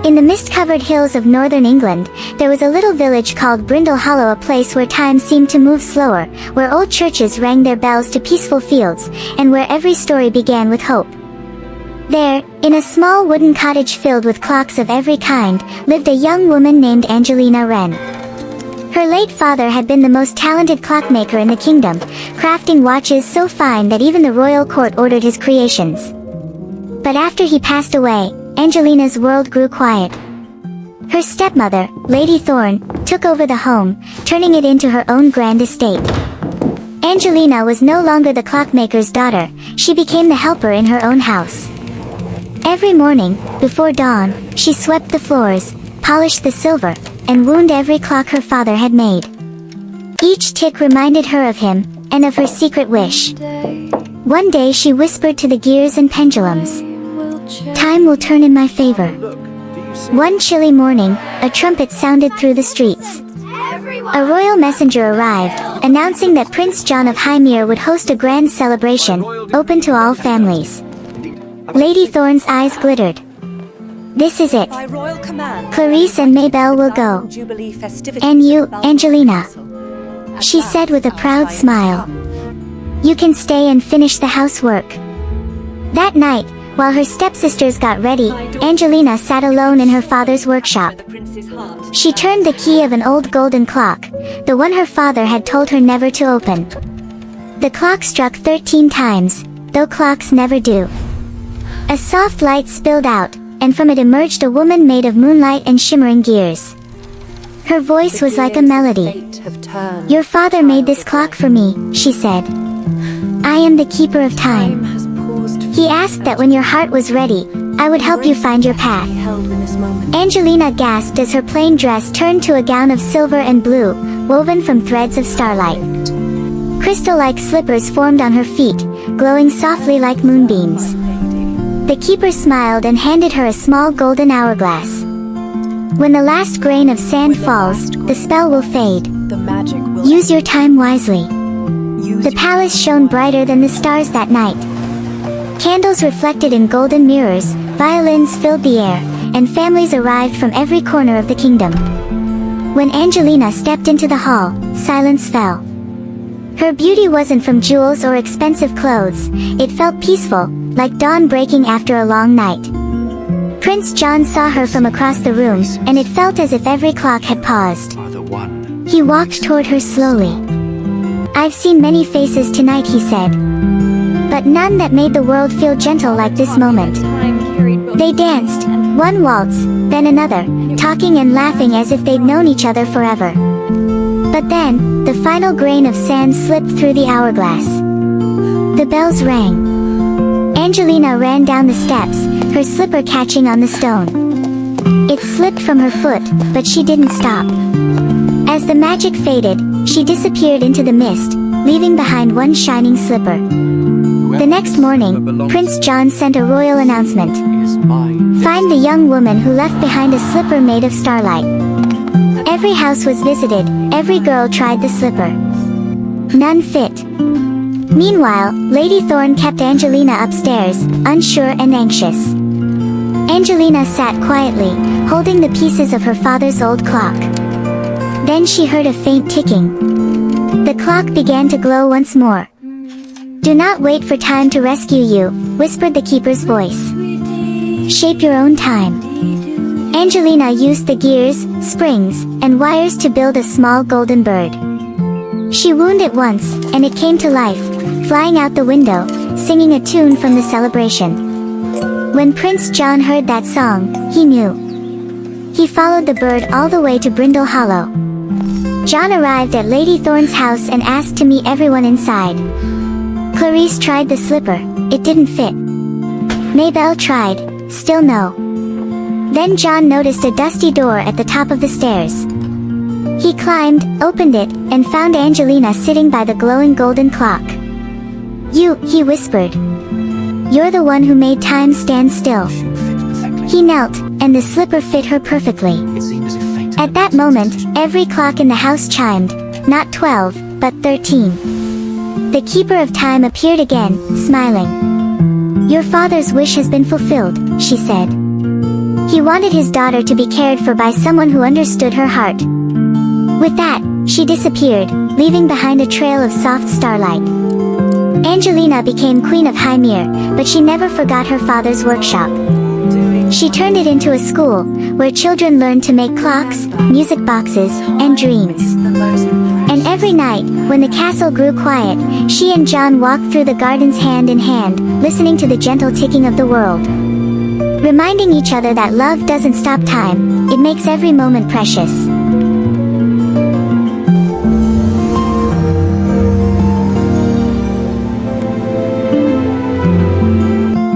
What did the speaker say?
In the mist-covered hills of northern England, there was a little village called Brindle Hollow, a place where time seemed to move slower, where old churches rang their bells to peaceful fields, and where every story began with hope. There, in a small wooden cottage filled with clocks of every kind, lived a young woman named Angelina Wren. Her late father had been the most talented clockmaker in the kingdom, crafting watches so fine that even the royal court ordered his creations. But after he passed away, Angelina's world grew quiet. Her stepmother, Lady Thorne, took over the home, turning it into her own grand estate. Angelina was no longer the clockmaker's daughter, she became the helper in her own house. Every morning, before dawn, she swept the floors, polished the silver, and wound every clock her father had made. Each tick reminded her of him, and of her secret wish. One day she whispered to the gears and pendulums, "Time will turn in my favor." One chilly morning, a trumpet sounded through the streets. A royal messenger arrived, announcing that Prince John of Hymir would host a grand celebration, open to all families. Lady Thorne's eyes glittered. "This is it. By royal command, Clarice and Maybelle will go. Jubilee festivities. And you, Angelina," she said with a proud smile. "You can stay and finish the housework." That night, while her stepsisters got ready, Angelina sat alone in her father's workshop. She turned the key of an old golden clock, the one her father had told her never to open. The clock struck 13 times, though clocks never do. A soft light spilled out, and from it emerged a woman made of moonlight and shimmering gears. Her voice was like a melody. "Your father made this clock for me," she said. "I am the keeper of time. He asked that when your heart was ready, I would help you find your path." Angelina gasped as her plain dress turned to a gown of silver and blue, woven from threads of starlight. Crystal-like slippers formed on her feet, glowing softly like moonbeams. The keeper smiled and handed her a small golden hourglass. "When the last grain of sand falls, the spell will fade. Use your time wisely." The palace shone brighter than the stars that night. Candles reflected in golden mirrors, violins filled the air, and families arrived from every corner of the kingdom. When Angelina stepped into the hall, silence fell. Her beauty wasn't from jewels or expensive clothes, it felt peaceful, like dawn breaking after a long night. Prince John saw her from across the room, and it felt as if every clock had paused. He walked toward her slowly. "I've seen many faces tonight," he said, "but none that made the world feel gentle like this moment." They danced, one waltz, then another, talking and laughing as if they'd known each other forever. But then, the final grain of sand slipped through the hourglass. The bells rang. Angelina ran down the steps, her slipper catching on the stone. It slipped from her foot, but she didn't stop. As the magic faded, she disappeared into the mist, leaving behind one shining slipper. The next morning, Prince John sent a royal announcement. "Find the young woman who left behind a slipper made of starlight." Every house was visited, every girl tried the slipper. None fit. Meanwhile, Lady Thorne kept Angelina upstairs, unsure and anxious. Angelina sat quietly, holding the pieces of her father's old clock. Then she heard a faint ticking. The clock began to glow once more. "Do not wait for time to rescue you," whispered the keeper's voice. "Shape your own time." Angelina used the gears, springs, and wires to build a small golden bird. She wound it once, and it came to life, flying out the window, singing a tune from the celebration. When Prince John heard that song, he knew. He followed the bird all the way to Brindle Hollow. John arrived at Lady Thorne's house and asked to meet everyone inside. Clarice tried the slipper, it didn't fit. Maybelle tried, still no. Then John noticed a dusty door at the top of the stairs. He climbed, opened it, and found Angelina sitting by the glowing golden clock. "You," he whispered. "You're the one who made time stand still." He knelt, and the slipper fit her perfectly. At that moment, every clock in the house chimed, not 12, but 13. The keeper of time appeared again, smiling. "Your father's wish has been fulfilled," she said. He wanted his daughter to be cared for by someone who understood her heart. With that, she disappeared, leaving behind a trail of soft starlight. Angelina became Queen of Hymir, but she never forgot her father's workshop. She turned it into a school, where children learned to make clocks, music boxes, and dreams. And every night, when the castle grew quiet, she and John walked through the gardens hand in hand, listening to the gentle ticking of the world. Reminding each other that love doesn't stop time, it makes every moment precious.